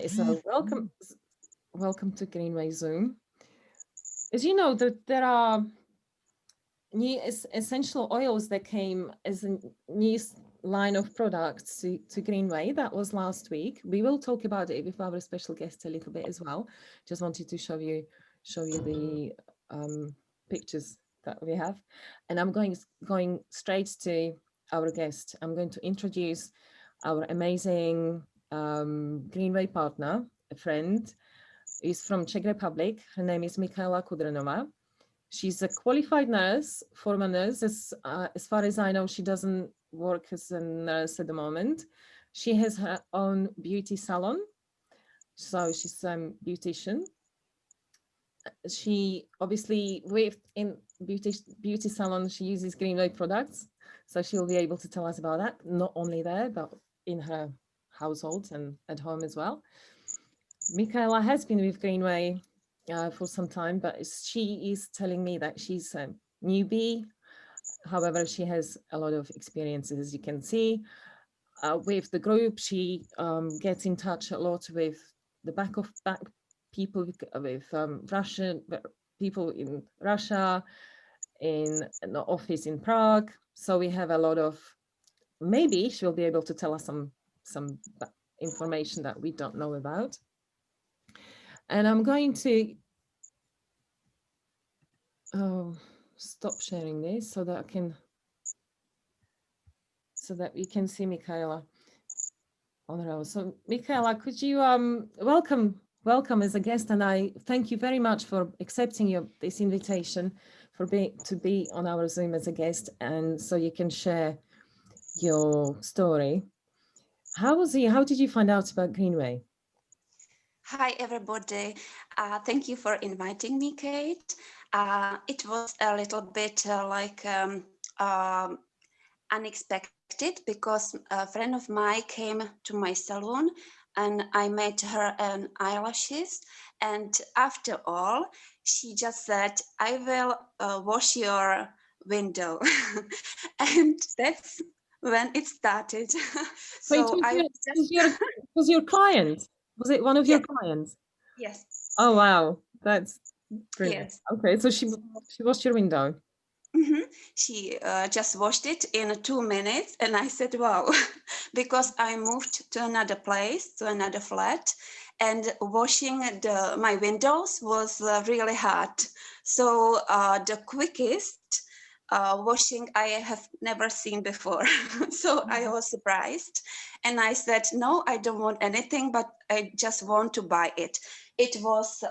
So welcome to Greenway Zoom. As you know, that there are new essential oils that came as a new line of products to Greenway. That was last week. We will talk about it with our special guest a little bit as well. Just wanted to show you the pictures that we have, and I'm going straight to our guest. I'm going to introduce our amazing Greenway partner, a friend, is from Czech Republic. Her name is Michaela Kudrnova. She's a qualified nurse, former nurse. As far as I know, she doesn't work as a nurse at the moment. She has her own beauty salon, so she's a beautician. She obviously with in beauty salon, she uses Greenway products, so she'll be able to tell us about that. Not only there, but in her household and at home as well. Michaela has been with Greenway for some time, but she is telling me that she's a newbie. However, she has a lot of experiences, as you can see. With the group, she gets in touch a lot with the back people with Russian people in Russia, in an office in Prague. So we have a lot of, maybe she'll be able to tell us some information that we don't know about. And I'm going to stop sharing this so that we can see Michaela on her own. So Michaela, could you welcome as a guest, and I thank you very much for accepting this invitation to be on our Zoom as a guest, and so you can share your story. How did you find out about Greenway? Hi, everybody. Thank you for inviting me, Kate. It was a little bit unexpected because a friend of mine came to my salon and I made her an eyelashes. And after all, she just said, I will wash your window. And that's when it started. So it was your client? Was it one of your clients? Yes. Oh, wow. That's brilliant. Yes. Okay, so she washed your window. Mm-hmm. She just washed it in 2 minutes, and I said, wow, because I moved to another place, to another flat, and washing my windows was really hard. So the quickest washing I have never seen before. So I was surprised, and I said, no, I don't want anything, but I just want to buy it. It was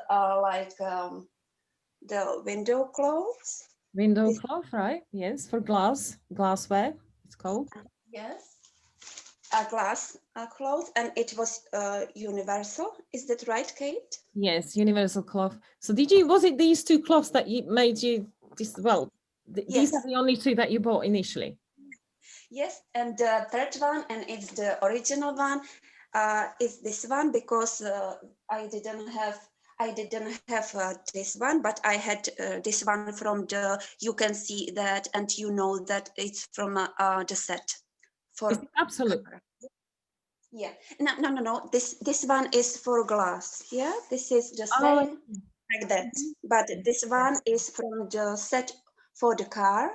the window clothes. Window cloth, right? Yes, for glassware, it's called. Yes, a glass cloth, and it was universal. Is that right, Kate? Yes, universal cloth. So was it these two cloths that made you this? Well, these are the only two that you bought initially. Yes, and the third one, and it's the original one, is this one because I didn't have this one, but I had this one from you can see that, and you know that it's from the set. Absolute. Yeah, no. This one is for glass. Yeah, this is the same like that, but this one is from the set for the car,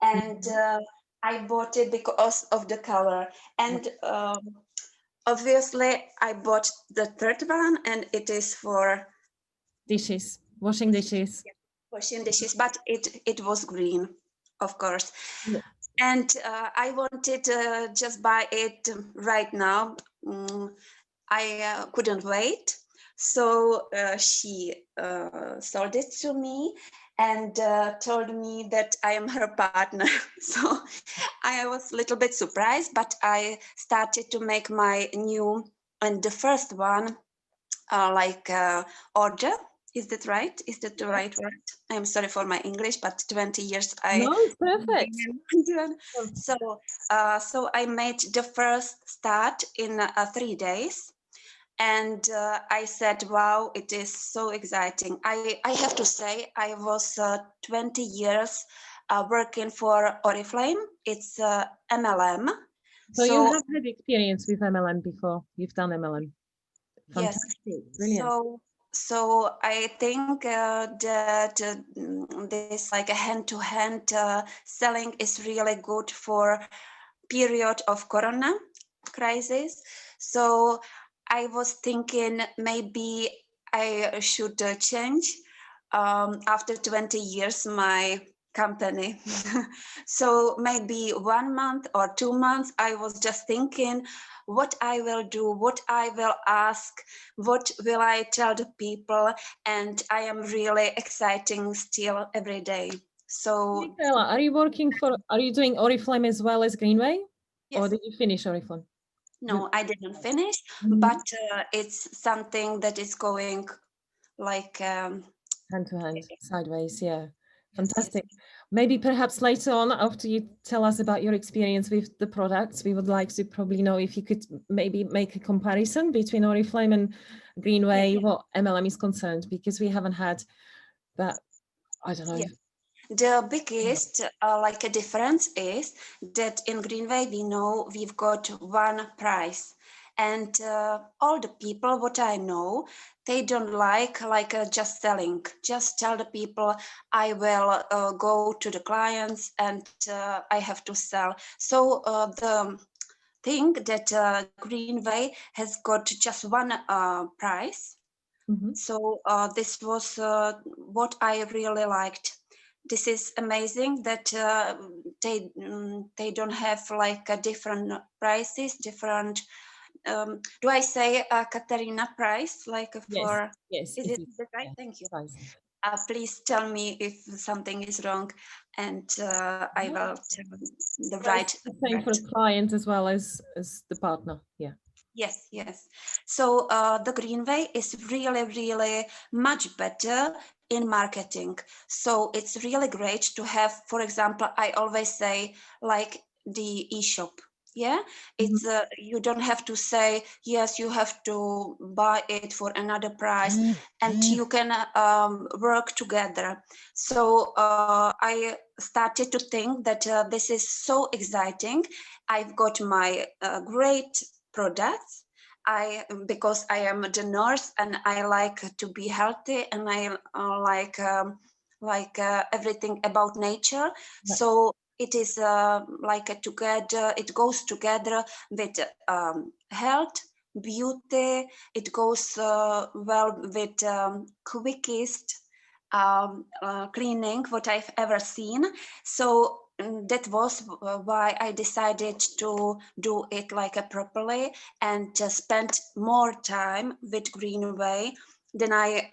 and I bought it because of the color, and obviously I bought the third one, and it is for dishes, washing dishes. Yeah, washing dishes, but it was green, of course. Yeah. And I wanted to just buy it right now. I couldn't wait. So she sold it to me and told me that I am her partner. So I was a little bit surprised, but I started to make my new, and the first one, order. Is that right? Is that the right word? I'm sorry for my English, but 20 years No, it's perfect. So I made the first start in 3 days. And I said, wow, it is so exciting. I have to say, I was 20 years working for Oriflame. It's MLM. So you have had experience with MLM before. You've done MLM. Yes. Fantastic. Brilliant. So I think that this like a hand-to-hand selling is really good for period of Corona crisis. So I was thinking maybe I should change after 20 years my company. So maybe 1 month or 2 months I was just thinking what I will do, what I will ask, what will I tell the people, and I am really exciting still every day. So Michaela, are you doing Oriflame as well as Greenway? Or yes. did you finish Oriflame? No, I didn't finish, Mhm. but it's something that is going like Hand to hand, sideways, yeah. yes, yes, Fantastic. Maybe perhaps later on, after you tell us about your experience with the products, we would like to probably know if you could maybe make a comparison between Oriflame and yes, Greenway, what MLM is concerned, because we haven't had that, I don't know. yes. The biggest like a difference is that in Greenway we know we've got one price, and all the people what I know they don't like just selling. Just tell the people I will go to the clients and I have to sell. So the thing that Greenway has got just one price. Mhm. So this was what I really liked. This is amazing that they don't have like a different prices, different. Do I say Katarina price like Yes, for? yes, Is it it is. right? Yeah, Thank you. price. Please tell me if something is wrong, and I No, will tell the price right. is the same for a client as well as the partner. Yeah. Yes, yes. So the Greenway is really, really much better in marketing. So it's really great to have, for example, I always say like the e-shop. Yeah, Mhm. it's you don't have to say yes, you have to buy it for another price, and you can work together. So I started to think that this is so exciting. I've got my great products. I because I am the nurse and I like to be healthy and I everything about nature. Yeah. So it is like a together. It goes together with health, beauty. It goes well with quickest cleaning what I've ever seen. So that was why I decided to do it like a properly and just spend more time with Greenway. Then I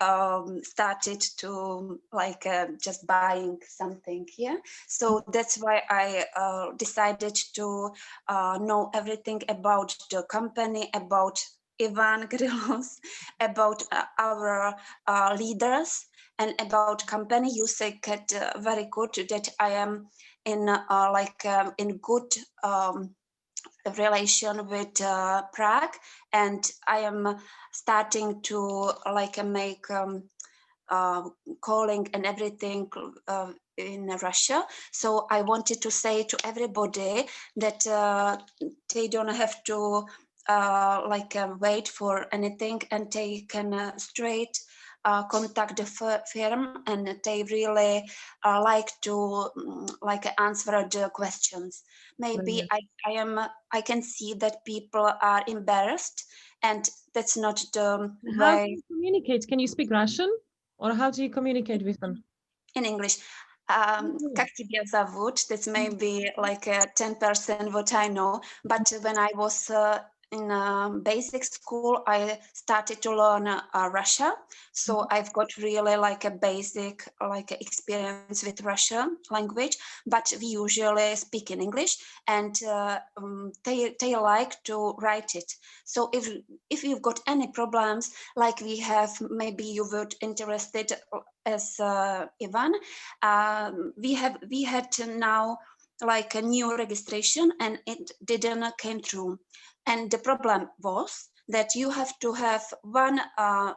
started to like just buying something. Yeah, so that's why I decided to know everything about the company, about Ivan Grillos, about our leaders, and about company. You said that very good that I am in in good relation with Prague, and I am starting to make uh, calling and everything in Russia. So I wanted to say to everybody that they don't have to wait for anything, and they can straight contact the firm, and they really like to answer the questions. Maybe Brilliant. I can see that people are embarrassed, and that's not the How do way. you communicate? Can you speak Russian? Or how do you communicate with them? In English. Mhm. Как тебя зовут? That's maybe like 10% what I know. But when I was in basic school, I started to learn Russia. So I've got really like a basic experience with Russian language. But we usually speak in English, and they like to write it. So if you've got any problems, like we have, maybe you would interested as Ivan, we had now like a new registration, and it didn't came through. And the problem was that you have to have one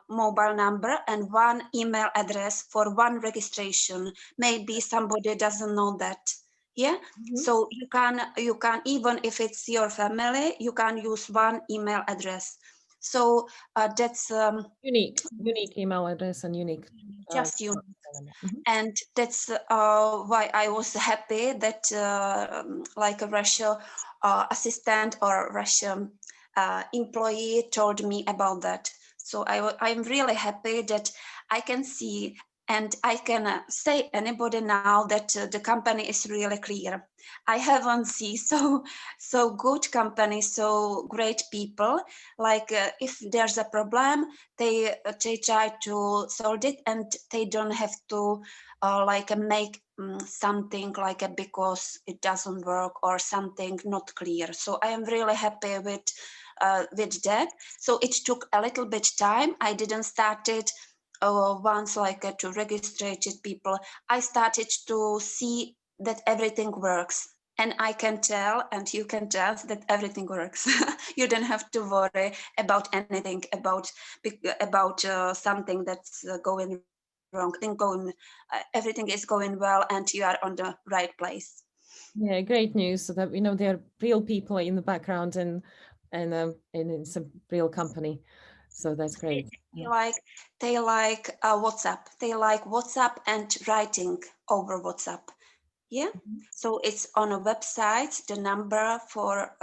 mobile number and one email address for one registration. Maybe somebody doesn't know that. Yeah, Mhm. so you can even if it's your family, you can use one email address. So that's Unique email address and unique. just you. phone number. Mhm. And that's why I was happy that like a Russia assistant or Russian employee told me about that. So I'm really happy that I can see and I can say anybody now that the company is really clear. I haven't seen so good company, so great people. Like if there's a problem, they try to solve it, and they don't have to like make something like a because it doesn't work or something not clear. So I am really happy with that. So it took a little bit time. I didn't start it once like to register people. I started to see that everything works. And I can tell, and you can tell that everything works. You don't have to worry about anything, about something that's going wrong. Everything is going well, and you are on the right place. Yeah, great news. So that we know there are real people in the background, and it's a real company. So that's great. They like WhatsApp. They like WhatsApp and writing over WhatsApp. Yeah. Mhm. So it's on a website. The number for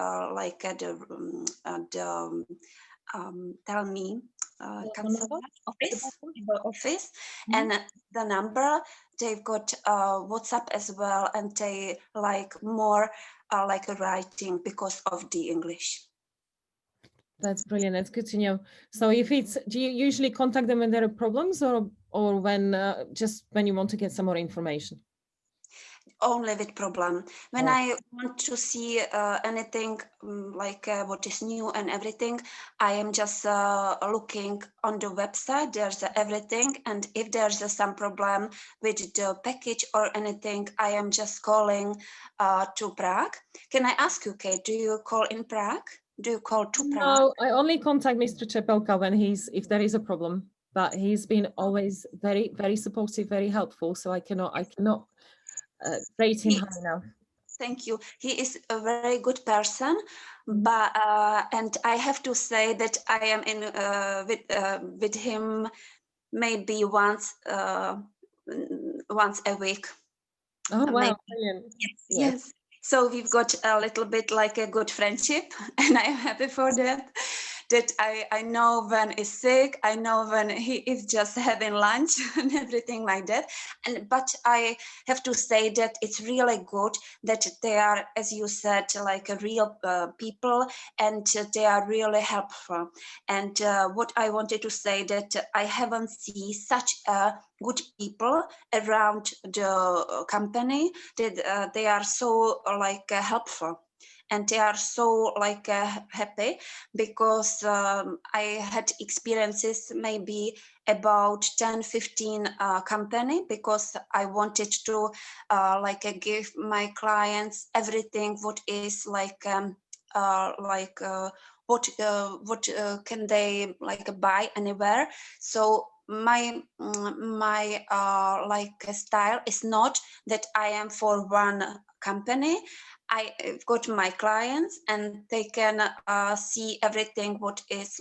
tell me Telephone number consulate at the office, bottom. the office, Mhm. and the number. They've got WhatsApp as well, and they like more like a writing because of the English. That's brilliant. That's good to know. So if it's, do you usually contact them when there are problems, or when just when you want to get some more information? Only with problem. When Oh, I want to see anything like what is new and everything, I am just looking on the website. There's everything, and if there's some problem with the package or anything, I am just calling to Prague. Can I ask you, Kate, do you call in Prague? Do you call to Prague? no, I only contact Mr. Chepelka when if there is a problem. But he's been always very, very supportive, very helpful. So I cannot rate him He high enough. Thank you. He is a very good person, Mhm. but and I have to say that I am in with him maybe once a week. Oh wow, Maybe brilliant. yes, Yes. yes. So we've got a little bit like a good friendship, and I am happy for that. That I know when he's sick, I know when he is just having lunch and everything like that. And but I have to say that it's really good that they are, as you said, like a real people, and they are really helpful. And what I wanted to say that I haven't seen such good people around the company that they are so like helpful, and they are so like happy because I had experiences maybe about 10-15 company because I wanted to give my clients everything what is what can they like buy anywhere. So my style is not that I am for one company. I've got my clients, and they can see everything what is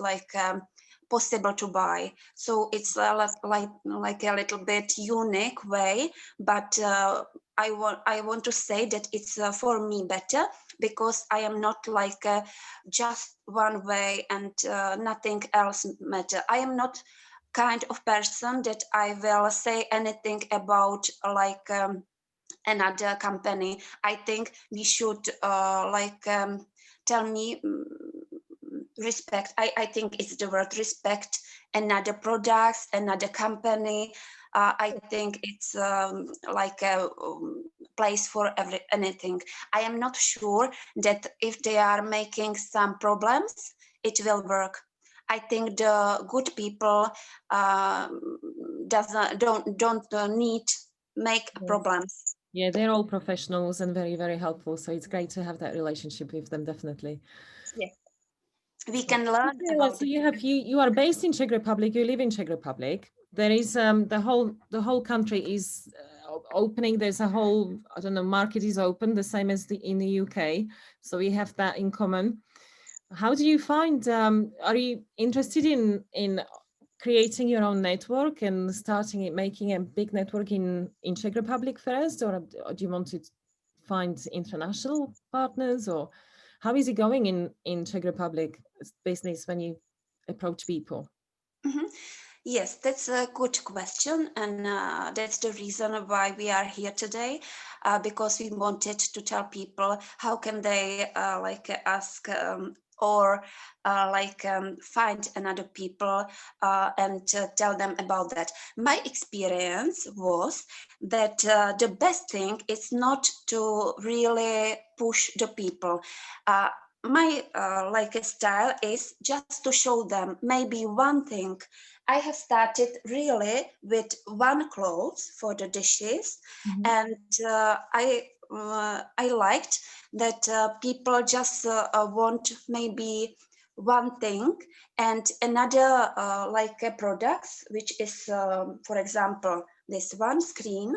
possible to buy. So it's like a little bit unique way, but I want to say that it's for me better because I am not like just one way and nothing else matter. I am not kind of person that I will say anything about another company. I think we should tell me respect. I think it's the word respect another products, another company. I think it's like a place for anything. I am not sure that if they are making some problems, it will work. I think the good people don't need make Yes. problems. Yeah, they're all professionals and very, very helpful. So it's great to have that relationship with them, definitely. Yes, we So, can learn Michaela, about so it. you are based in Czech Republic, you live in Czech Republic. There is the whole country is opening. There's a whole, I don't know, market is open, the same as in the UK. So we have that in common. How do you find? Are you interested in creating your own network and starting it, making a big network in Czech Republic first, or do you want to find international partners, or how is it going in Czech Republic business when you approach people? Mhm. Yes, that's a good question, and that's the reason why we are here today, because we wanted to tell people how can they ask or find another people and tell them about that. My experience was that the best thing is not to really push the people. My style is just to show them maybe one thing. I have started really with one clothes for the dishes, Mhm. and I liked that people just want maybe one thing and another products, which is for example this one screen.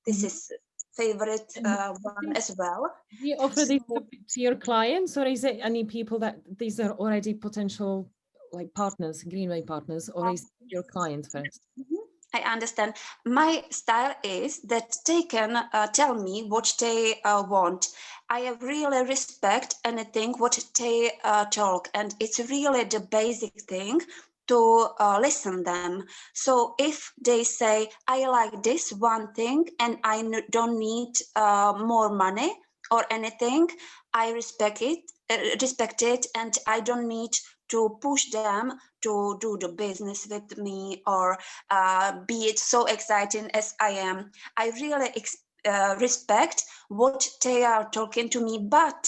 This Mhm. is favorite And one as well. do you offer this So to your clients, or is it any people that these are already potential like partners, Greenway partners, or is it your clients first? mhm, I understand. My style is that they can tell me what they want. I really respect anything what they talk, and it's really the basic thing to listen them. So if they say I like this one thing and I don't need more money or anything, I respect it, and I don't need to push them to do the business with me or be it so exciting as I am. I really respect what they are talking to me, but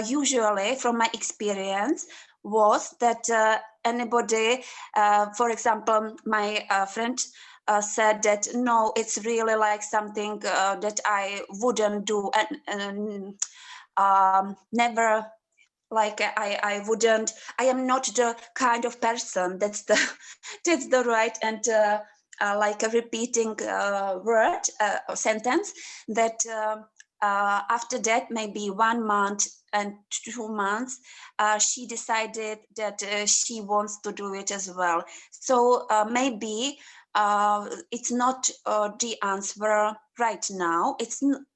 usually from my experience was that anybody, for example, my friend said that no, it's really like something that I wouldn't do, and never, like I wouldn't, I am not the kind of person, that's the that's the right and like a repeating word or sentence that after that maybe 1 month and 2 months she decided that she wants to do it as well. So maybe it's not the answer right now.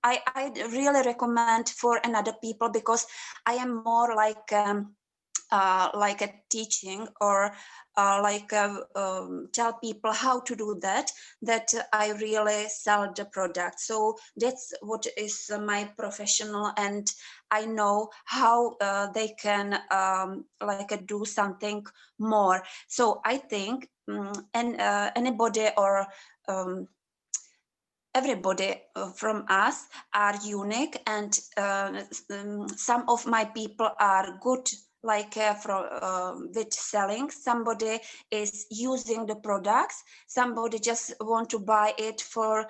I really recommend for another people, because I am more like a teaching or tell people how to do that, that I really sell the product. So that's what is my professional, and I know how they can do something more. So I think and anybody or um, everybody from us are unique, and some of my people are good with selling. Somebody is using the products, somebody just want to buy it for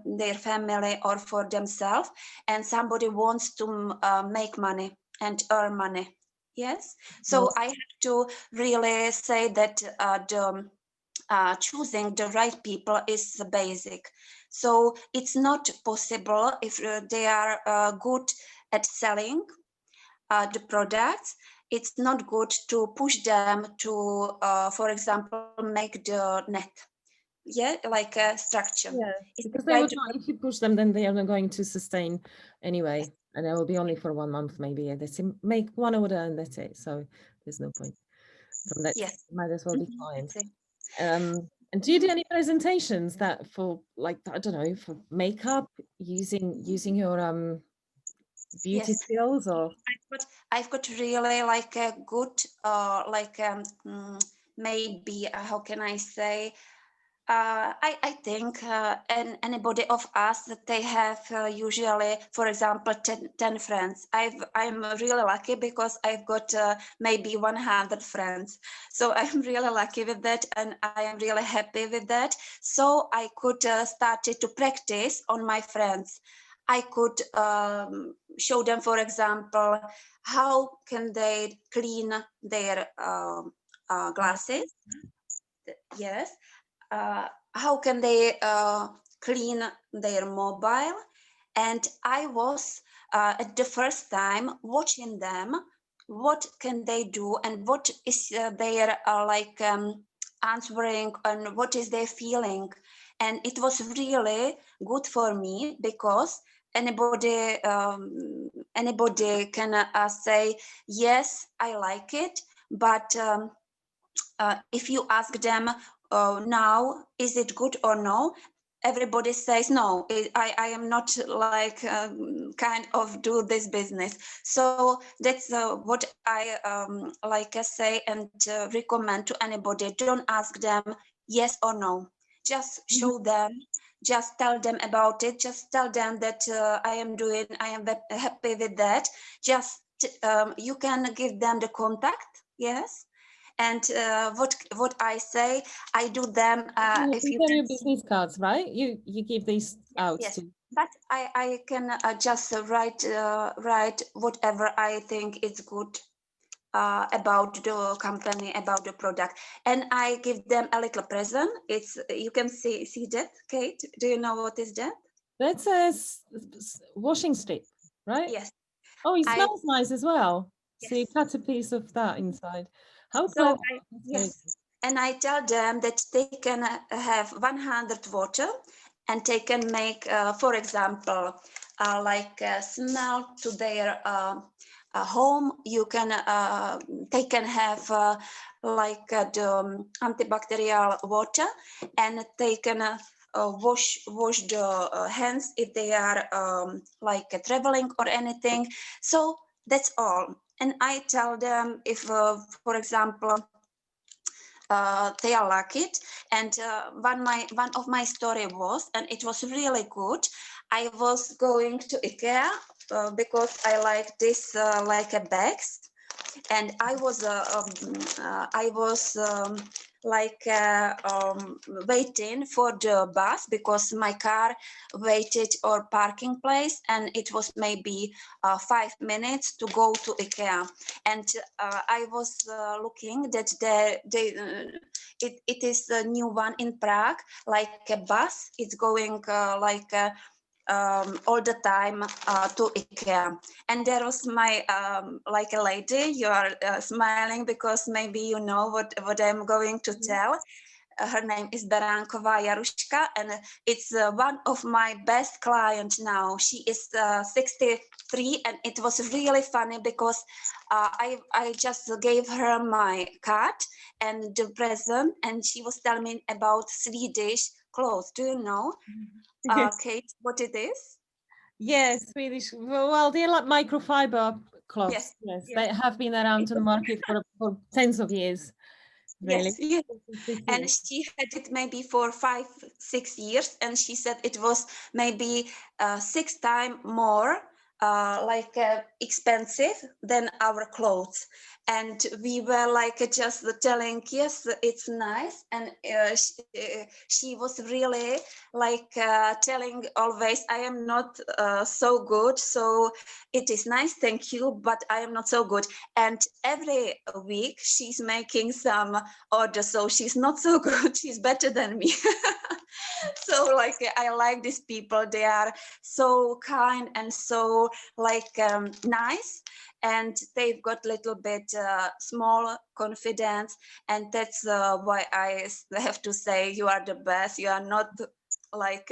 their family or for themselves, and somebody wants to make money and earn money. Yes, so Yes. I have to really say that choosing the right people is the basic. So it's not possible if they are good at selling the products. It's not good to push them to, for example, make the net. Yeah, like a structure. Yeah, It's because they quite would not, if you push them, then they are not going to sustain anyway, and it will be only for 1 month maybe. And they say make one order and that's it. So there's no point from that. yes. Might as well be That's clients. it. And do you do any presentations that for like I don't know for makeup using your beauty Yes. skills or I've got really like a good maybe how can I say, I think anybody of us that they have usually, for example, 10 friends. I'm really lucky because I've got maybe 100 friends. So I'm really lucky with that, and I am really happy with that. So I could start to practice on my friends. I could show them, for example, how can they clean their glasses. Yes, how can they clean their mobile. And I was at the first time watching them what can they do and what is their answering and what is their feeling. And it was really good for me because anybody can say yes, I like it, but if you ask them now, is it good or no, everybody says no, I am not like kind of do this business. So that's what I like I say and recommend to anybody. Don't ask them yes or no, just show them, just tell them about it, just tell them that I am happy with that. Just you can give them the contact, yes. And what I say, I do them. If These you are can your see, business cards, right? You give these yes, out yes. to. But I can just write whatever I think is good about the company, about the product, and I give them a little present. It's you can see that, Kate. Do you know what is that? That's a washing stick, right? Yes, Oh, it I smells nice as well. So you yes. cut a piece of that inside. How So clever. I That's very yes, and I tell them that they can have 100 water, and they can make, for example, like smell to their home. You can they can have like the antibacterial water, and they can wash the hands if they are like traveling or anything. So that's all. And I tell them if, for example, they are like it. And one of my story was, and it was really good. I was going to IKEA because I like this like a bags, and I was like waiting for the bus because my car waited or parking place, and it was maybe 5 minutes to go to IKEA. And I was looking that it is a new one in Prague, like a bus. It's going all the time to IKEA. And there was my like a lady. You are smiling because maybe you know what I'm going to tell. Her name is Beránkova Jaruška, and it's one of my best clients now. She is 63, and it was really funny because I just gave her my card and the present, and she was telling me about Swedish clothes. Do you know, Yes. Kate, what it is? Yes, Swedish. Well, they're like microfiber cloths. Yes, Yes, yes. they have been around It on the was, market for tens of years, really. yes, yes. And 50. she had it maybe for 5, 6 years, and she said it was maybe 6 times more like expensive than our clothes. And we were like just telling, yes, it's nice. And she was really like telling always, I am not so good, so it is nice, thank you, but I am not so good. And every week she's making some order, so she's not so good, she's better than me. So like I like these people, they are so kind and so like nice, and they've got little bit small confidence, and that's why I have to say you are the best. You are not like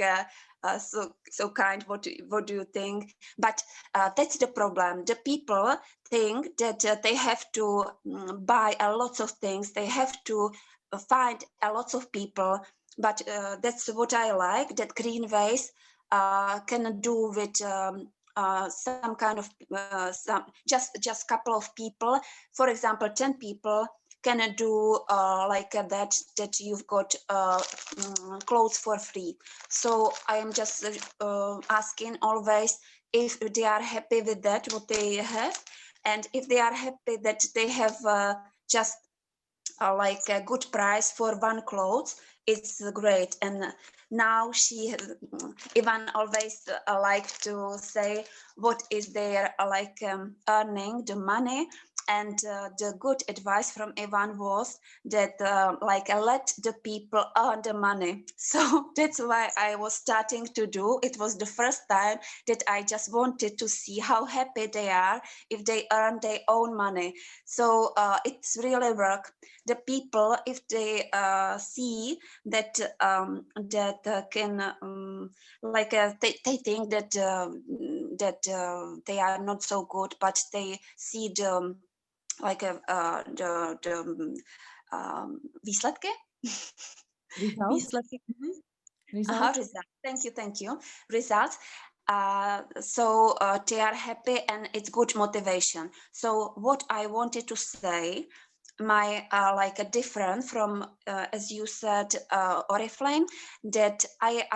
so kind. What do you think? But that's the problem. The people think that they have to buy a lot of things, they have to find a lot of people. But that's what I like, that Greenways can do with some kind of some just couple of people. For example, 10 people can do like that you've got clothes for free. So I am just asking always if they are happy with that what they have, and if they are happy that they have just like a good price for one clothes, it's great. And now she Ivan always like to say what is their like earning the money. And the good advice from Ivan was that let the people earn the money. So that's why I was starting to do. It was the first time that I just wanted to see how happy they are if they earn their own money. So it's really work. The people, if they see that can they think that they are not so good, but they see the výsledky. Results. Výsledky. Results. Results. Thank you. Results. They are happy and it's good motivation. So what I wanted to say, my a different from as you said Oriflame, that I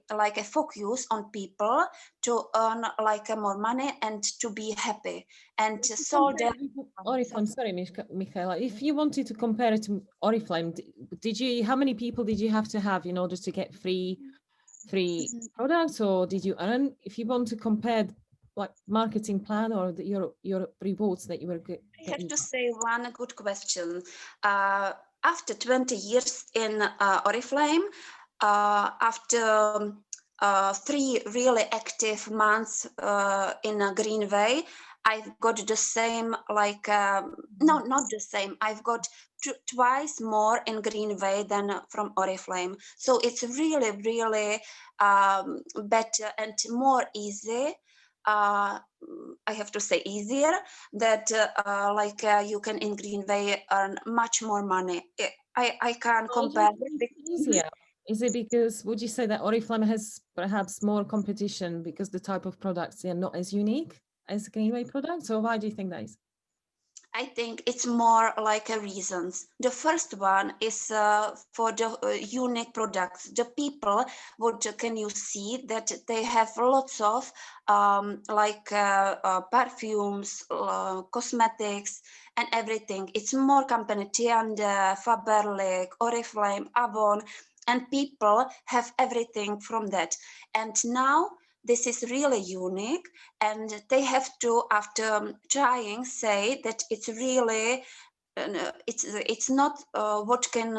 like a focus on people to earn more money and to be happy and so that Oriflame, sorry, Michaela. If you wanted to compare it to Oriflame, did you? How many people did you have to have in order to get free products, or did you earn? If you want to compare, like marketing plan or your rewards that you were getting. I have to say one good question. After 20 years in Oriflame, after 3 really active months in a Greenway, I've got the same, no, not the same. I've got twice more in Greenway than from Oriflame. So it's really, really better and more easy. I have to say easier that you can in Greenway earn much more money. I can't compare. Easier. Is it because, would you say that Oriflame has perhaps more competition because the type of products are not as unique as Greenway products, or why do you think that is? I think it's more like a reasons. The first one is for the unique products. The people, what can you see that they have lots of perfumes, cosmetics, and everything. It's more company Tiande, Faberlic, Oriflame, Avon, and people have everything from that. And now this is really unique, and they have to, after trying, say that it's really it's not what can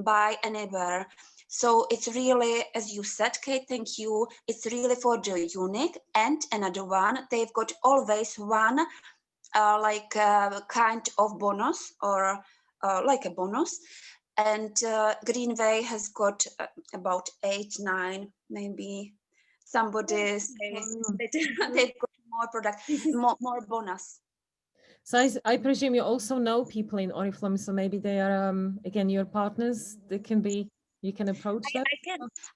buy anywhere. So it's really, as you said, Kate, thank you, it's really for the unique. And another one, they've got always one kind of bonus, or like a bonus. And Greenway has got about 8, 9, maybe. Somebody say they've got more product, more bonus. So I presume you also know people in Oriflame, so maybe they are again your partners. They can be, you can approach them.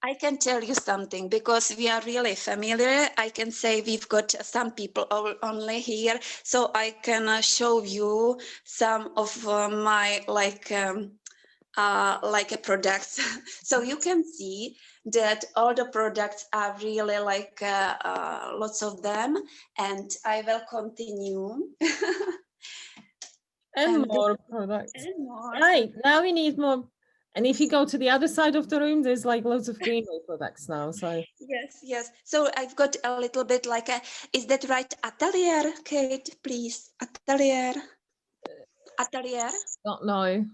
I can tell you something because we are really familiar. I can say we've got some people only here, so I can show you some of my products. So you can see that all the products are really lots of them, and I will continue. And more products. And more. Right, now we need more. And if you go to the other side of the room, there's like loads of Greenway products now. So yes. So I've got a little bit is that right? Atelier, Kate, please. Atelier. Don't know.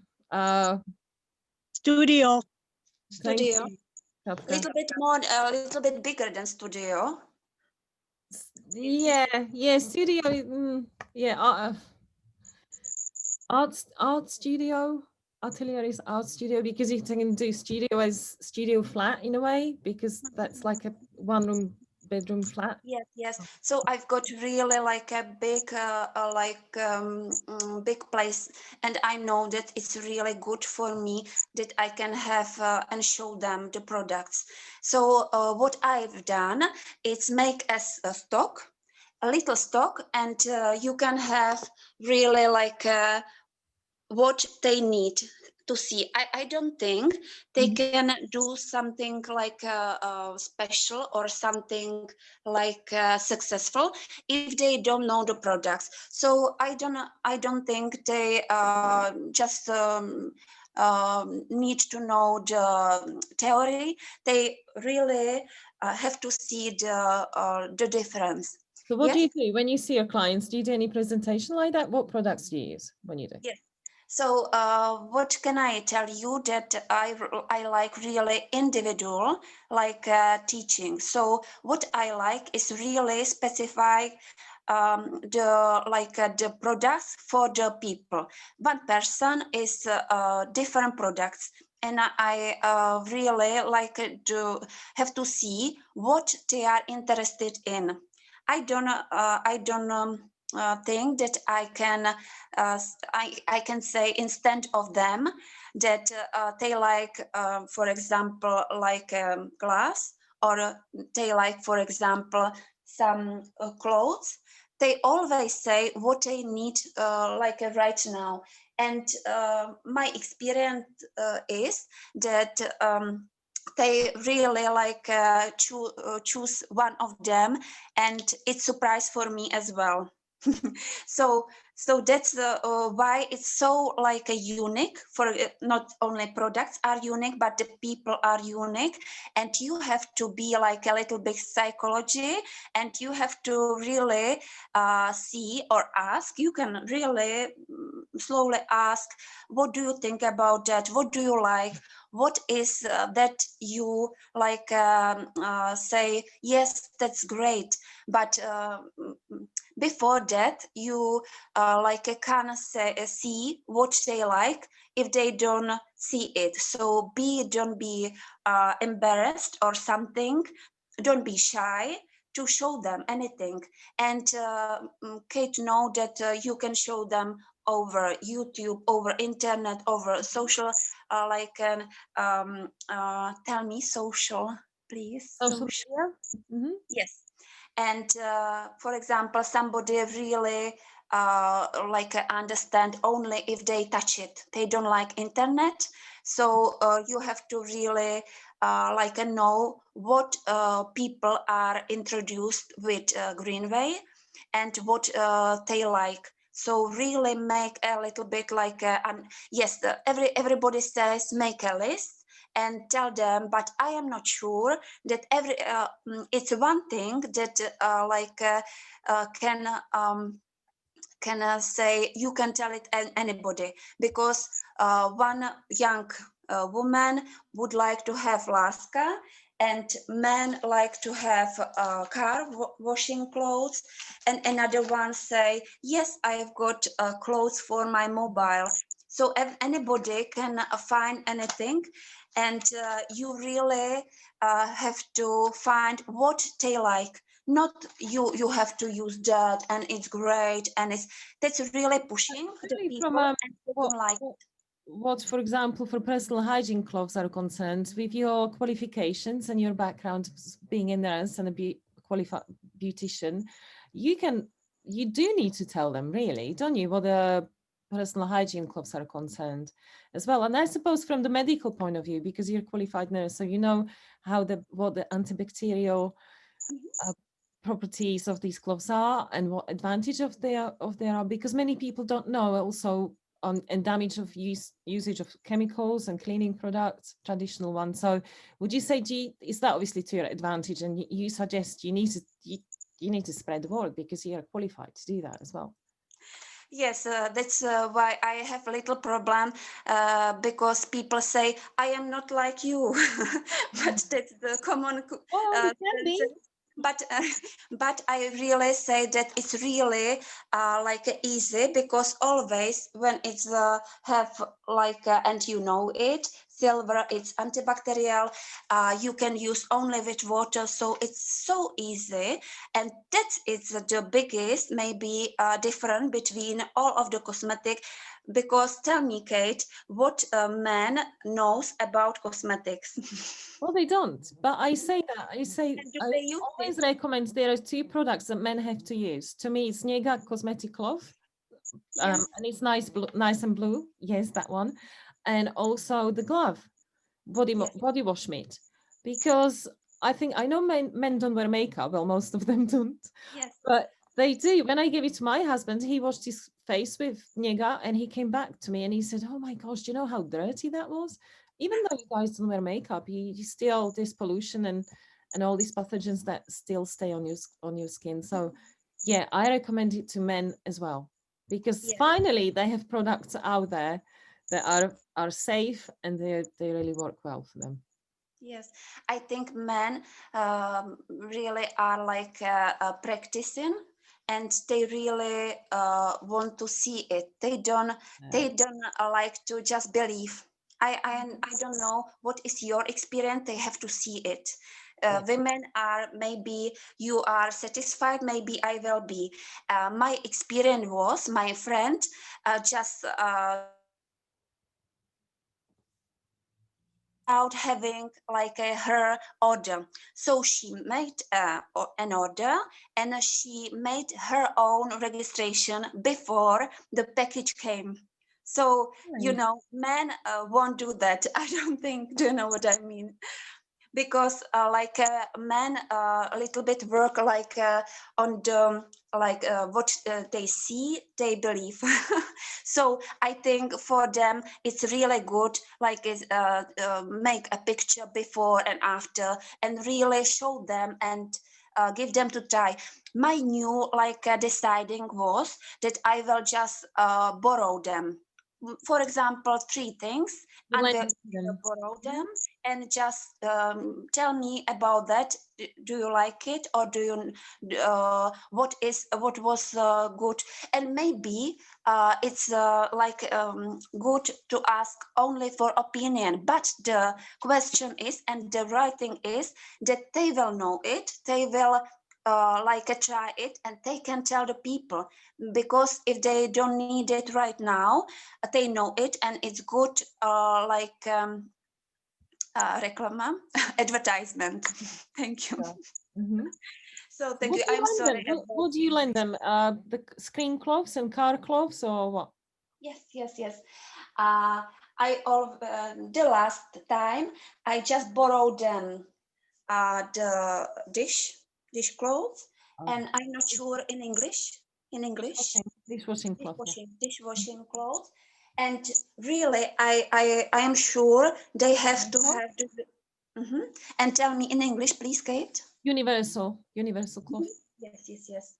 Studio. Studio. A little bit more, a little bit bigger than studio. Yeah. Studio. Yeah. Art studio. Atelier is art studio because you can do studio as studio flat in a way, because that's like a 1 bedroom flat. Yes. So I've got really a big big place, and I know that it's really good for me that I can have and show them the products. So what I've done is make a little stock, and you can have really what they need to see. I don't think they can do something special or something successful if they don't know the products. So I don't think they just need to know the theory. They really have to see the difference. So what do Yes. you do when you see your clients? Do you do any presentation like that? What products do you use when you do? Yes. So, what can I tell you that I like really individual like teaching. So, what I like is really specify the products for the people. One person is different products, and I really like to have to see what they are interested in. I don't think that I can say instead of them that they like, for example, like glass, or they like, for example, some clothes. They always say what they need, right now. And my experience is that they really like choose one of them, and it's surprise for me as well. so so that's why it's so like a unique for not only products are unique, but the people are unique. And you have to be like a little bit psychology, and you have to really see or ask. You can really slowly ask, what do you think about that? What do you like? What is that you like say, yes, that's great. But before that, you can see what they like if they don't see it. So don't be embarrassed or something. Don't be shy to show them anything. And Kate, know that you can show them over YouTube, over internet, over social, tell me social, please. Social Social. media? Hmm. Yes. And for example, somebody really understand only if they touch it. They don't like internet. So you have to really know what people are introduced with Greenway, and what they like. So really make a little bit like yes, everybody says make a list and tell them, but I am not sure that it's one thing that can say you can tell it anybody, because one young woman would like to have laska, and men like to have car washing clothes, and another one say, yes, I've got clothes for my mobile. So if anybody can find anything, and you really have to find what they like. Not you have to use that and it's great, and that's really pushing the Really from people, and they what, don't like. what, for example, for personal hygiene clothes are concerned, with your qualifications and your background being a nurse and a qualified beautician, you can, you do need to tell them, really, don't you, what the personal hygiene clothes are concerned as well. And I suppose from the medical point of view, because you're a qualified nurse, so you know how what the antibacterial uh, properties of these gloves are and what advantage of they are, because many people don't know also on and damage of usage of chemicals and cleaning products, traditional ones. So would you say, is that obviously to your advantage, and you suggest you need to spread the word because you're qualified to do that as well? Yes, that's why I have a little problem, because people say I am not like you, but that's the common. Well, they can be. But but I really say that it's really easy, because always when it's have and you know it, silver, it's antibacterial. You can use only with water, so it's so easy. And that is the biggest maybe difference between all of the cosmetic. Because tell me, Kate, what a man knows about cosmetics? Well, they don't, but And do I they use always it? recommend there are two products that men have to use. To me, it's Niega cosmetic cloth, Yes. and it's nice, nice and blue. Yes, that one, and also the glove, Yes. body wash mitt, because I know men don't wear makeup. Well, most of them don't, Yes. but they do. When I gave it to my husband, he washed his face with Niega, and he came back to me and he said, "Oh my gosh, do you know how dirty that was? Even though you guys don't wear makeup, you still, there's pollution and all these pathogens that still stay on your skin." So Yeah, I recommend it to men as well, because Yeah. finally they have products out there that are safe and they really work well for them. Yes, I think men really are like practicing, and they really want to see it. Uh, They don't like to just believe. I don't know what is your experience. They have to see it. yeah. Women are, maybe you are satisfied, maybe I will be. My experience was my friend just without having like her order. So she made an order, and she made her own registration before the package came. So, Nice. men won't do that. I don't think. Do you know what I mean? Because like men a little bit work like on the like what they see they believe. So I think for them it's really good, like is make a picture before and after and really show them and give them to try. My new like deciding was that I will just borrow them. For example, three things. You lend it to I will them. borrow Mhm. them and just tell me about that. Do you like it, or do you what was good? And maybe it's like good to ask only for opinion, but the question is, and the right thing is, that they will know it, they will like try it, and they can tell the people, because if they don't need it right now, they know it, and it's good like reclama advertisement. Thank you. Yeah. Mhm. So thank What you. do you I'm lend them? sorry about What do you lend them? The screen clothes and car clothes, or what? yes. uh the last time I just borrowed them the dish clothes, Oh, and I'm not sure in English dishwashing cloth. Yeah. dishwashing clothes. And really I am sure they have to Universal. have to. Mhm. And tell me in English, please, Kate. Universal Mhm. cloth. Yes.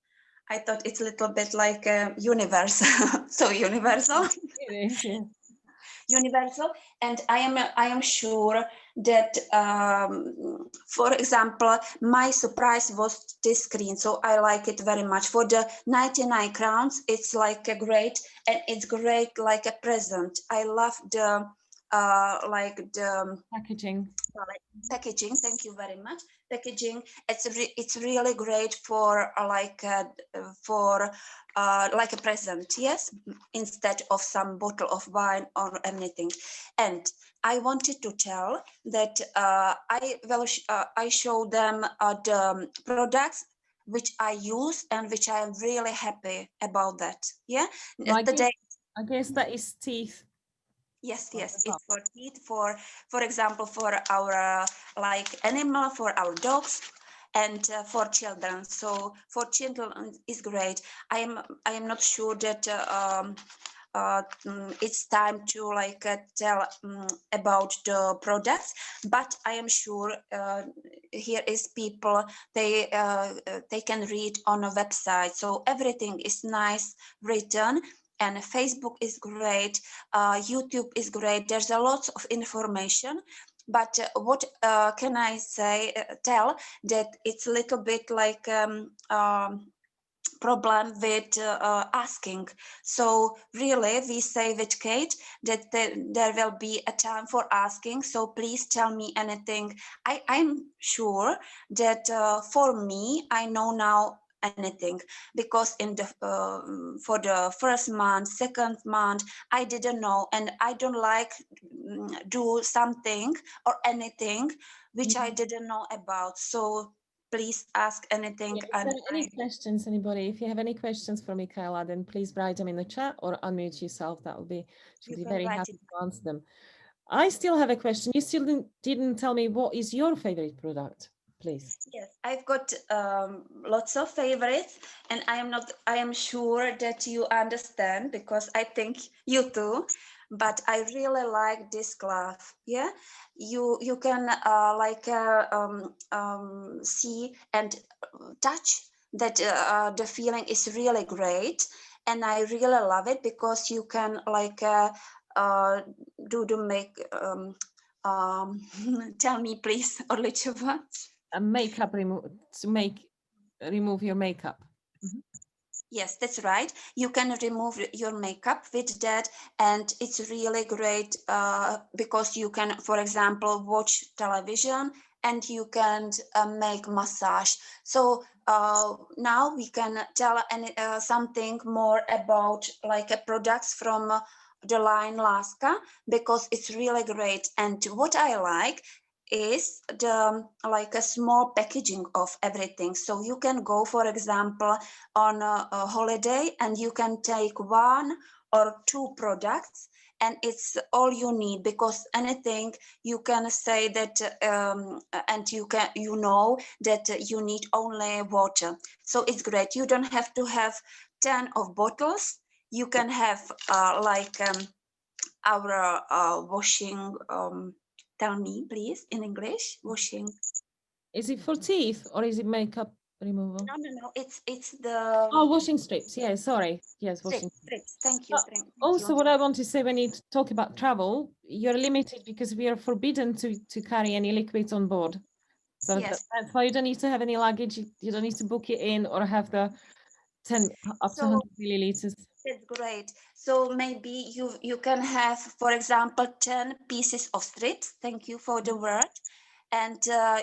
I thought it's a little bit like universe. So universal. It is. Yeah. Universal. And I am sure that for example, my surprise was this screen, so I like it very much. For the 99 crowns, it's like a great, and it's great like a present. I love the like the Packaging. like packaging. Thank you very much. Packaging, it's really great for for like a present, yes, instead of some bottle of wine or anything. And I wanted to tell that I show them the products which I use and which I am really happy about that. Yeah. So Today. I guess that is teeth. Yes, As well. it's for teeth, for example, for our like animal, for our dogs, and for children. So for children is great. I am not sure that it's time to like tell about the products, but I am sure here is people, they can read on a website, so everything is nice written. And Facebook is great, YouTube is great. There's a lot of information, but what can I say? Tell that it's a little bit like problem with asking. So really, we say with Kate that there will be a time for asking. So please tell me anything. I'm sure that for me, I know now anything, because in the for the first month, second month, I didn't know, and I don't like do something or anything which I Mhm. didn't know about. So please ask anything, Yeah, if and there are any questions, anybody, if you have any questions for Michaela, then please write them in the chat or unmute yourself. She'll you be can very write it. happy to answer them. I still have a question. You still didn't tell me what is your favorite product, please. Yes, I've got lots of favorites, and I am not. I am sure that you understand, because I think you too. But I really like this glove. Yeah, you can like see and touch that the feeling is really great, and I really love it because you can like do the make um, tell me please Orlichova. A makeup remove to remove your makeup. Mhm. Yes, that's right. You can remove your makeup with that, and it's really great because you can, for example, watch television and you can make massage. So now we can tell something more about like products from the line Laska because it's really great. And what I like is the like a small packaging of everything. So you can go, for example, on a holiday and you can take one or two products and it's all you need, because anything you can say that and you know that you need only water. So it's great. You don't have to have 10 of bottles. You can have like our washing tell me please in English, washing. Is it for teeth or is it makeup removal? No, it's the Oh, washing strips. Yeah, sorry. Yes, washing. strips. Thank you, Uh, thank you. Also, what I want to say when you talk about travel, you're limited because we are forbidden to carry any liquids on board. So Yes. that's why you don't need to have any luggage. You don't need to book it in or have the 10 up to So 100 milliliters. that's great. So maybe you can have, for example, 10 pieces of strips. Thank you for the word. And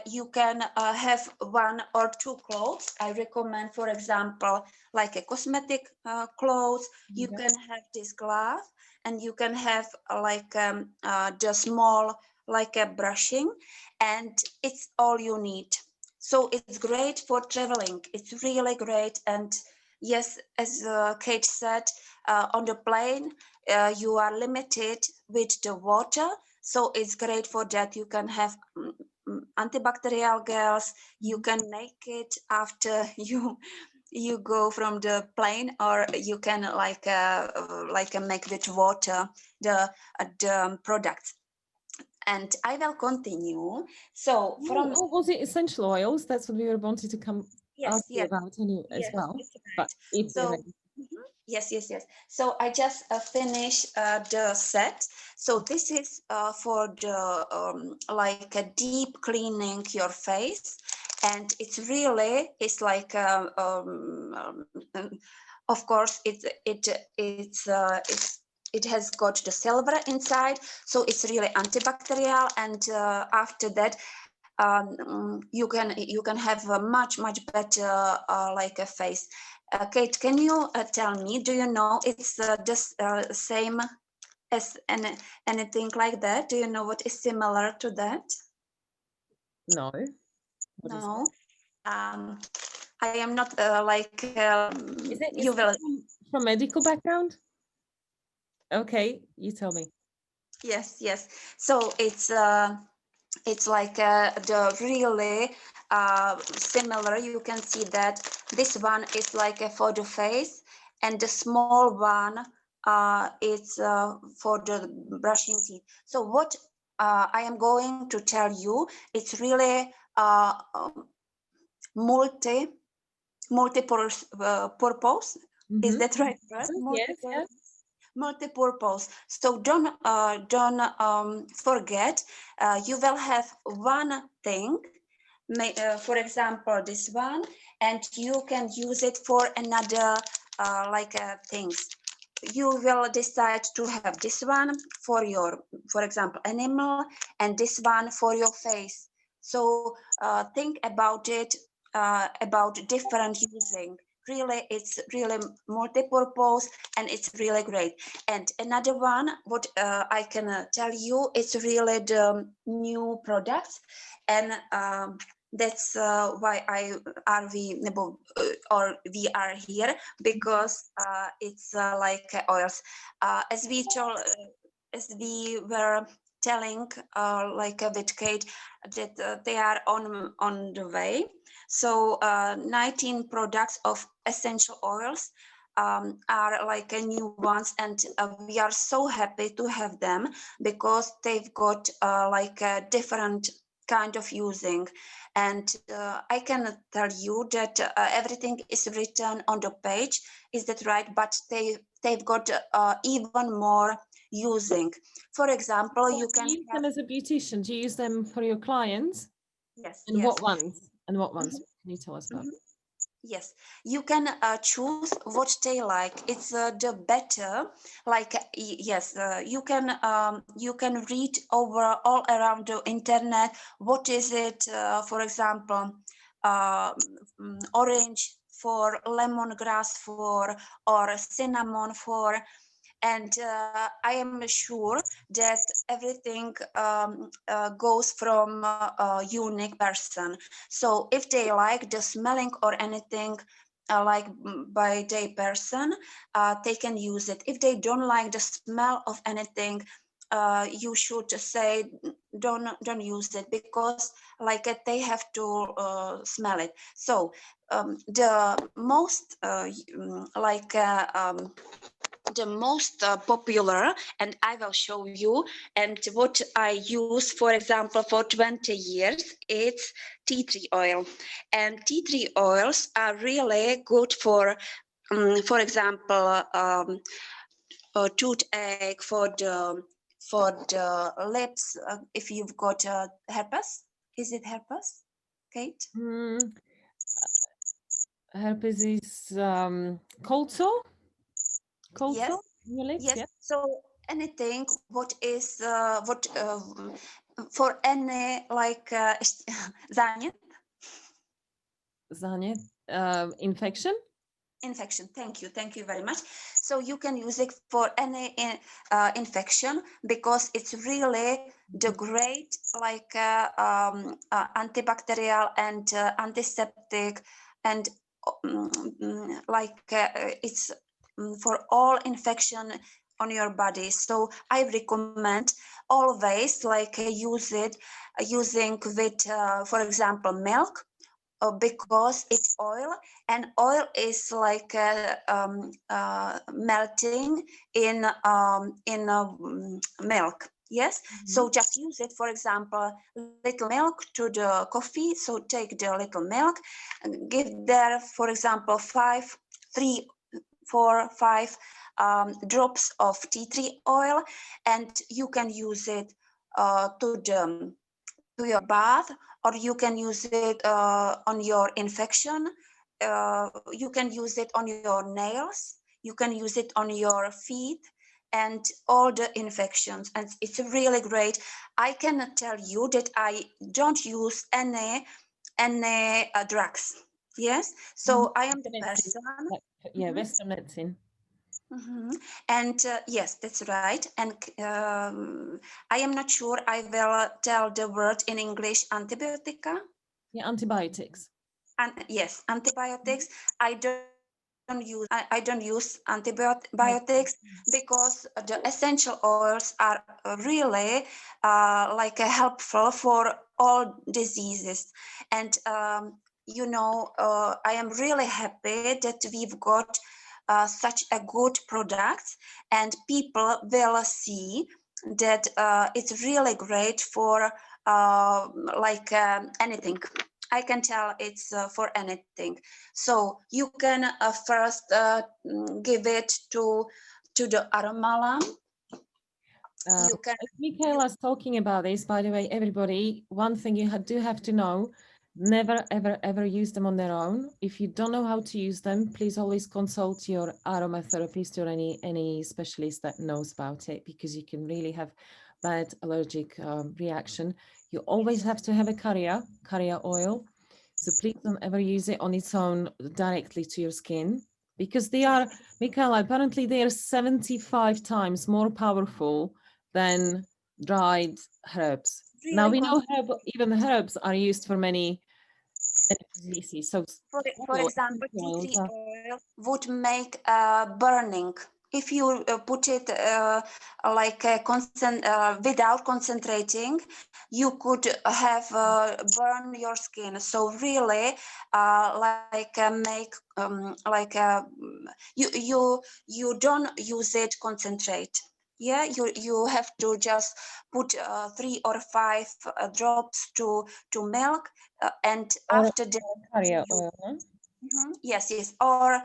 you can have one or two clothes. I recommend, for example, like a cosmetic clothes. You Yeah. can have this glove, and you can have like the small like a brushing, and it's all you need. So it's great for traveling. It's really great. And yes, as Kate said, on the plane, you are limited with the water. So it's great for that. You can have antibacterial gels. You can make it after you go from the plane, or you can like make with water the products. And I will continue. So from Oh, was it essential oils? That's what we were wanting to come yes, ask you yes, about anyway, as yes, well. it's But right. if you're So ready. mhm, yes, yes, yes. So I just finished the set. So this is for the like a deep cleaning your face, and it's like of course it has got the silver inside, so it's really antibacterial, and after that you can have a much better like a face. Kate, can you tell me, do you know it's just same as anything like that? Do you know what is similar to that? No. What is No. it? I am not like you Is it will. from medical background? Okay, you tell me. Yes, yes. So it's like the really similar. You can see that this one is like for the face, and the small one is for the brushing teeth. So what I am going to tell you, it's really multi purpose. Is Mm-hmm. that right word? Yes, yes. Multi-purpose. So don't forget. You will have one thing, for example, this one, and you can use it for another things. You will decide to have this one for your, for example, animal, and this one for your face. So think about it, about different using. Really, it's really multi-purpose, and it's really great. And another one, what I can tell you, it's really the new products, and that's why we are here, because it's like oils. As we told, as we were telling, with Kate, that they are on the way. So 19 products of essential oils are like new ones, and we are so happy to have them, because they've got different kind of using. And I can tell you that everything is written on the page. Is that right? But they've got even more using. For example, So you do can you use have, them as a beautician? Do you use them for your clients? yes, And yes. what ones? And what ones? Mhm, Can you tell us about? mhm. Yes, you can choose what they like. It's the better, like yes, you can read over all around the internet. What is it? For example, uh, orange for, lemongrass for, or cinnamon for, and I am sure that everything goes from a unique person. So if they like the smelling or anything like by their person, they can use it. If they don't like the smell of anything, you should say don't use it, because like they have to smell it. So the most the most popular, and I will show you, and what I use, for example, for 20 years, it's tea tree oil. And tea tree oils are really good for example, toothache, for the lips, if you've got herpes. Is it herpes, Kate? Mm, herpes is cold sore? Cold Yes, sore in your lips, yes. yeah? So anything what is what for any like zánět, Zanye, infection? infection. Thank you very much. So you can use it for any infection, because it's really the great like antibacterial and antiseptic, and like it's for all infection on your body. So I recommend always like use it using with for example milk, because it's oil, and oil is like melting in milk. Yes, Mhm. so just use it. For example, little milk to the coffee. So take the little milk, and give there, for example, 5 drops of tea tree oil, and you can use it to your bath, or you can use it on your infection. You can use it on your nails. You can use it on your feet and all the infections. And it's really great. I can tell you that I don't use any drugs. Yes. Mhm. So I am the Medicine, person. like, yeah, Mhm, Western medicine. mhm. And yes, that's right. And I am not sure I will tell the word in English, antibiotica. Yeah, antibiotics. And yes, Mhm. antibiotics. I don't use Right. antibiotics, because the essential oils are really like helpful for all diseases. And I am really happy that we've got such a good product, and people will see that it's really great for like anything. I can tell it's for anything. So you can first give it to the aroma lamp. Uh, You can as you Michaela's talking about this, by the way, everybody, one thing you do have to know, never, ever, ever use them on their own. If you don't know how to use them, please always consult your aromatherapist or any specialist that knows about it, because you can really have bad allergic reaction. You always yes. have to have a carrier oil. So please don't ever use it on its own directly to your skin, because they Yes. are, Michaela, apparently they are 75 times more powerful than dried herbs. Now Really we know concentrate. even herbs are used for many diseases. So For oil, example, essential tea oils tree are, oil would make burning. If you put it like without concentrating, you could have burn your skin. So really, like make like you don't use it concentrate. Yeah, you have to just put 3 or 5 drops to milk, and Or after that carrier you oil, no? yes, yes, or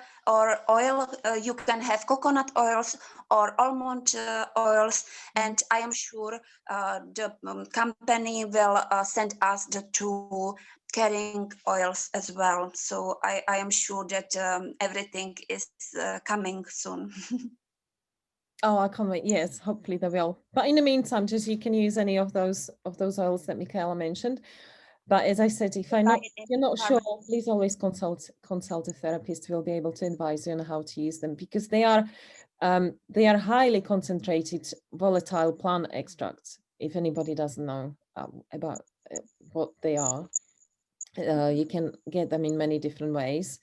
oil. You can have coconut oils or almond oils, and Mhm. I am sure the company will send us the two carrying oils as well. So I am sure that everything is coming soon. Oh, I can't wait. Yes, hopefully they will. But in the meantime, just you can use any of those oils that Michaela mentioned. But as I said, if Buy it in you're not sure, pharmacy. please always consult a therapist who will be able to advise you on how to use them, because they are highly concentrated volatile plant extracts. If anybody doesn't know about uh, what they are, you can get them in many different ways.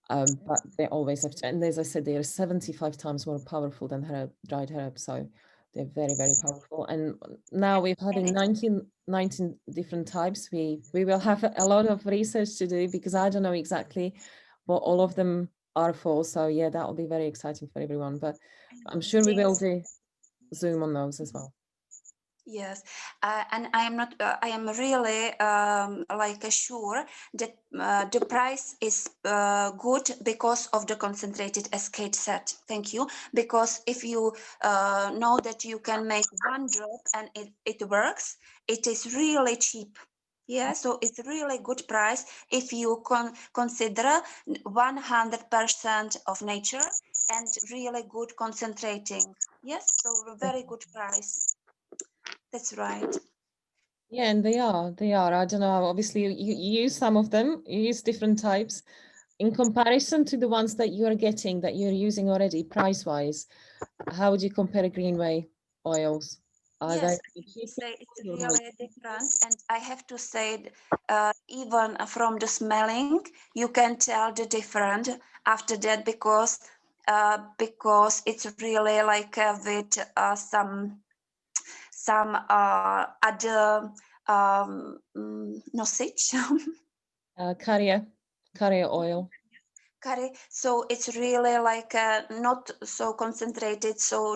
But they always have to, and as I said, they are 75 times more powerful than dried herb. So they're very, very powerful. And now we're And having it's 19 different types. We will have a lot of research to do, because I don't know exactly what all of them are for. So yeah, that will be very exciting for everyone. But I'm sure we will things. do Zoom on those as well. Yes, and I am not. I am really like sure that the price is good because of the concentrated, as Kate said. Thank you. Because if you know that you can make one drop and it works, it is really cheap. Yeah, so it's really good price if you consider 100% of nature and really good concentrating. Yes, so very good price. That's right. Yeah, and they are. I don't know. Obviously, you use some of them. You use different types in comparison to the ones that you are getting, that you're using already, price wise. How would you compare Greenway oils? Are they Yes, I have to cheaper? say it's Or really different, and I have to say, even from the smelling, you can tell the difference after that because it's really like with some other nosage. carrier oil? Curry. So it's really like not so concentrated. So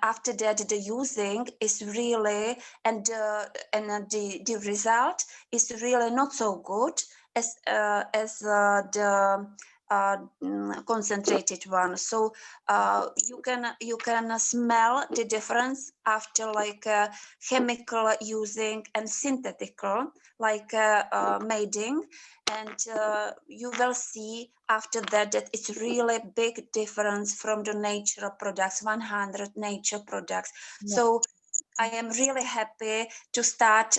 after that the using is really and the result is really not so good as the concentrated one. So you can smell the difference after like chemical using and synthetical like mating, and you will see after that it's really big difference from the natural products, 100 nature products. Yeah. So I am really happy to start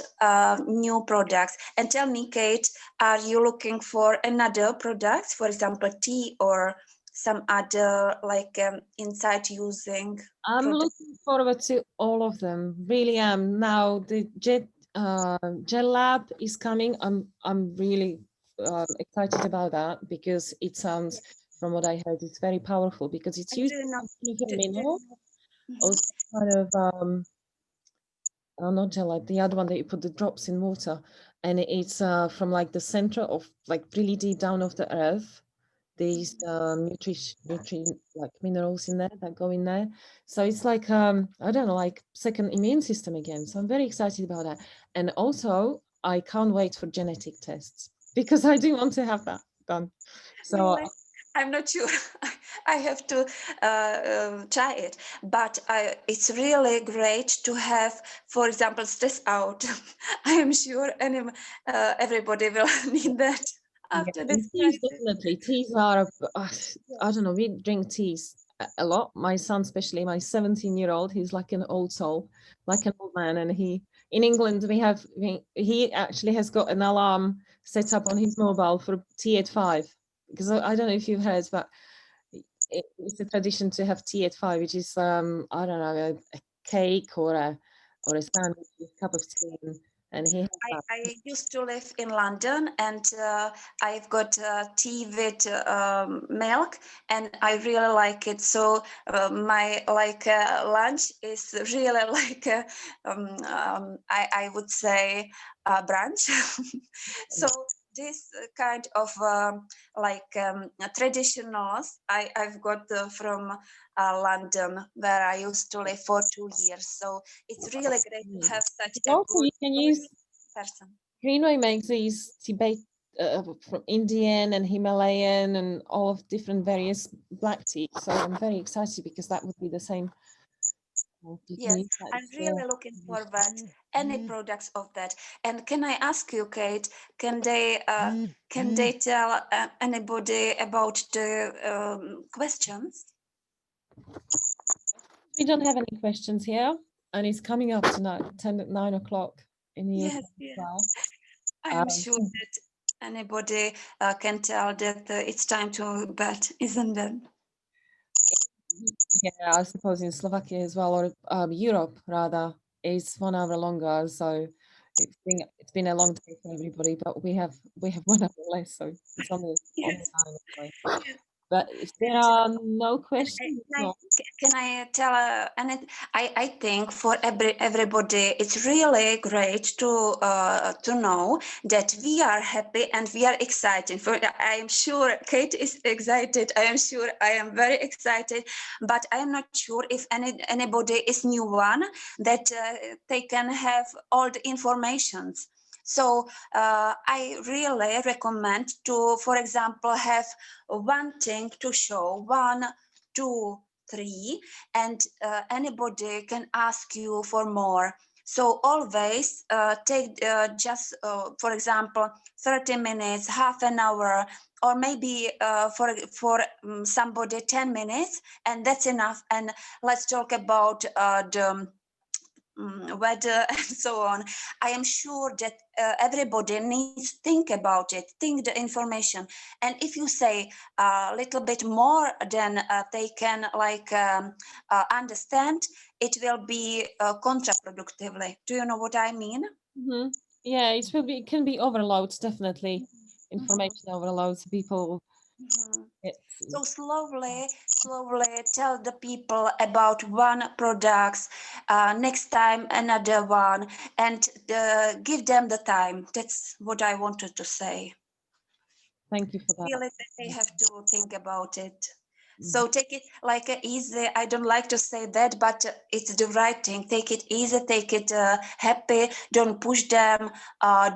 new products. And tell me, Kate, are you looking for another products, for example tea or some other like inside using I'm product? looking forward to all of them. Really am. Now the Gel Lab is coming. I'm really excited about that, because it sounds, from what I heard, it's very powerful, because it's And using do you know, some kind of a do you mineral, know or some kind of not gel Lab, the other one that you put the drops in water, and it's from like the center of, like, really deep down of the earth. These nutrient, like minerals in there that go in there. So it's like I don't know, like second immune system again. So I'm very excited about that. And also I can't wait for genetic tests, because I do want to have that done. So Really? I'm not sure. I have to try it, but it's really great to have, for example, stress out. I am sure everybody will need that yeah, after and this teas, crisis. definitely. Teas are, I don't know, we drink teas a lot. My son, especially my 17-year-old, he's like an old soul, like an old man. And in England, he actually has got an alarm set up on his mobile for tea at 5. Because I don't know if you've heard, but it's a tradition to have tea at 5, which is, I don't know, a cake or a sandwich with a cup of tea. And he has that. I used to live in London, and I've got tea with milk, and I really like it. So my like lunch is really like I would say brunch. So this kind of traditionals I've got from London, where I used to live for 2 years. So it's really great to have such a Also, good you can use person. Greenway makes these Tibet from Indian and Himalayan and all of different various black tea. So I'm very excited because that would be the same. You can Yes, use that I'm still. really looking forward any products of that. And can I ask you, Kate, can they tell anybody about the questions? We don't have any questions here, and it's coming up tonight, 9 o'clock in the UK Yes, as yes. well. I am sure that anybody can tell that it's time to bed, isn't it? Yeah, I suppose in Slovakia as well, or Europe rather, is 1 hour longer. So it's been a long day for everybody, but we have 1 hour less, so it's only Yes. 9 anyway. But if there And, are no and questions, no. can I tell? And I think for everybody, it's really great to know that we are happy and we are excited. For I am sure Kate is excited. I am sure I am very excited. But I am not sure if anybody is new one that they can have all the informations. So I really recommend to, for example, have one thing to show, 1, 2, 3, and anybody can ask you for more. So always take just, for example, 30 minutes, half an hour, or maybe for somebody 10 minutes, and that's enough. And let's talk about the weather and so on. I am sure that everybody needs to think about it, think the information. And if you say a little bit more than they can understand, it will be counterproductively. Do you know what I mean? Hmm. Yeah, it can be overloads, definitely. Information overloads people. Mhm. It's So slowly tell the people about one product, next time another one, and give them the time. That's what I wanted to say. Thank you for that. Feel it that they have to think about it. Mhm. So take it like a easy. I don't like to say that, but it's the right thing. Take it easy. Take it happy. Don't push them.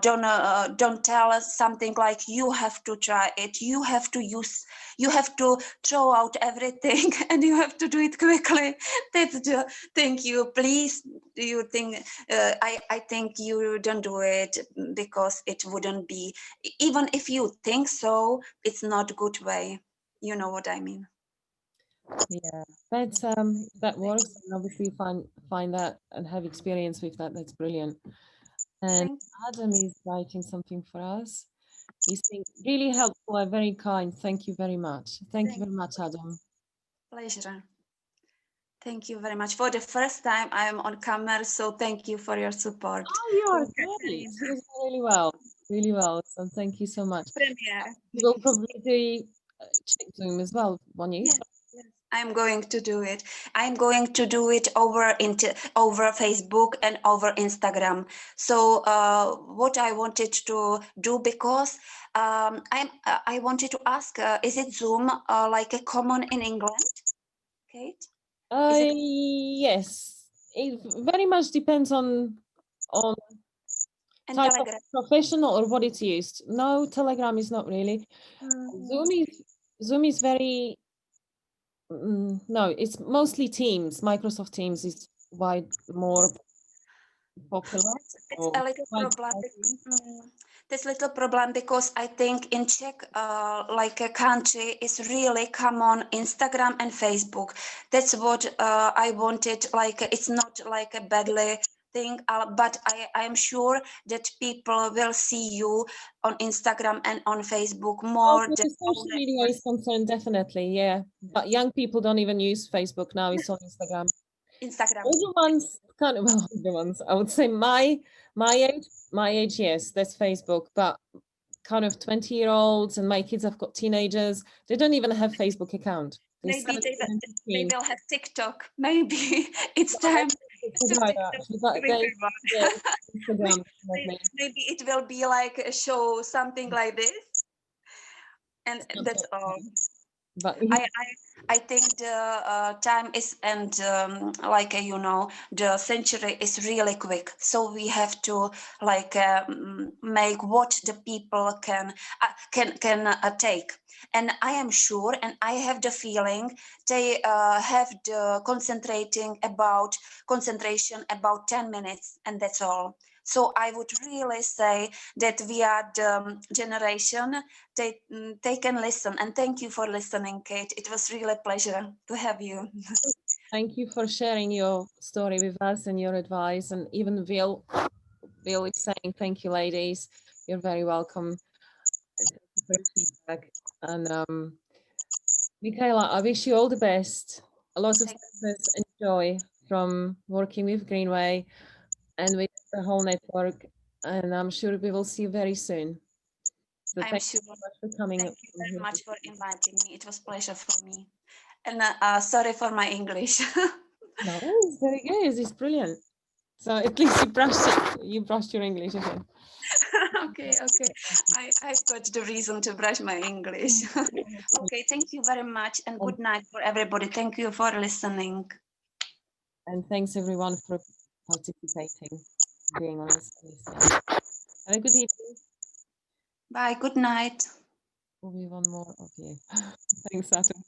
Don't tell us something like you have to try it. You have to use. You have to throw out everything, and you have to do it quickly. That's the thank you. Please, do you think? I think you don't do it because it wouldn't be. Even if you think so, it's not a good way. You know what I mean. Yeah, that's that works, and obviously find that and have experience with that. That's brilliant. And Thank Adam is writing something for us. He's been really helpful and very kind. Thank you very much. Thank you thank very much, Adam. pleasure. Thank you very much. For the first time I am on camera, so thank you for your support. Oh, you are Oh, great. Katarina. You're doing really well. Really well. So thank you so much. Premiere. You will probably do check Zoom as well, won't you? Yes, yes. I'm going to do it. I'm going to do it over Facebook and over Instagram. So what I wanted to do, because I wanted to ask, is it Zoom like a common in England, Kate? Is it Yes. It very much depends on in type of Telegram? professional or what it's used. No, Telegram is not really. Mhm. Zoom is very no, it's mostly Teams. Microsoft Teams is more popular It's or a little problem. widespread. This little problem because I think in Czech, like a country, is really common Instagram and Facebook. That's what I wanted. Like it's not like a badly thing, but I am sure that people will see you on Instagram and on Facebook Oh, more for than the social media is concerned, definitely, yeah. But young people don't even use Facebook now, it's on Instagram. Instagram. Older ones, kind of well, older ones. I would say my age, yes, that's Facebook. But kind of 20-year-olds and my kids have got teenagers, they don't even have Facebook account. They're Maybe 17 and they 15. will have TikTok. Maybe it's Well, time. It's a to driver, TikTok actually, but with they, everyone. yeah, Instagram, Maybe definitely. maybe it will be like a show, something like this, and that's all. But I think the time is, and like you know, the century is really quick. So we have to like make what the people can take. And I am sure, and I have the feeling they have the concentration about 10 minutes, and that's all. So I would really say that we are the generation they can listen. And thank you for listening, Kate. It was really a pleasure to have you. thank you for sharing your story with us and your advice. And even Will is saying thank you, ladies. You're very welcome. Thank you for your feedback. And Michaela, I wish you all the best. A lot of Thank success and joy from working with Greenway and with the whole network. And I'm sure we will see you very soon. So I'm thank sure. you so much for coming. Thank you very much for inviting me. It was pleasure for me. And sorry for my English. No, it's very good. It's brilliant. So at least you brushed your English again. Okay. I've got the reason to brush my English. Okay, thank you very much, and good night for everybody. Thank you for listening. And thanks everyone for participating, being on us. Have a good evening. Bye. Good night. Will be one more of you. Thanks, Adam.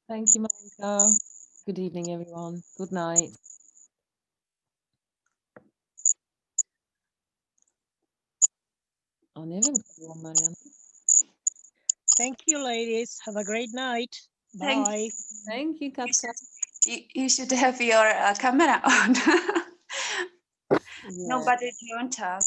Thank you, Monica. Good evening, everyone. Good night. Oh, nevím, kdo byla Mariana. Thank you, ladies. Have a great night. Thank Bye. Thank you, Katka. you should have your camera on. Yeah. Nobody joined us.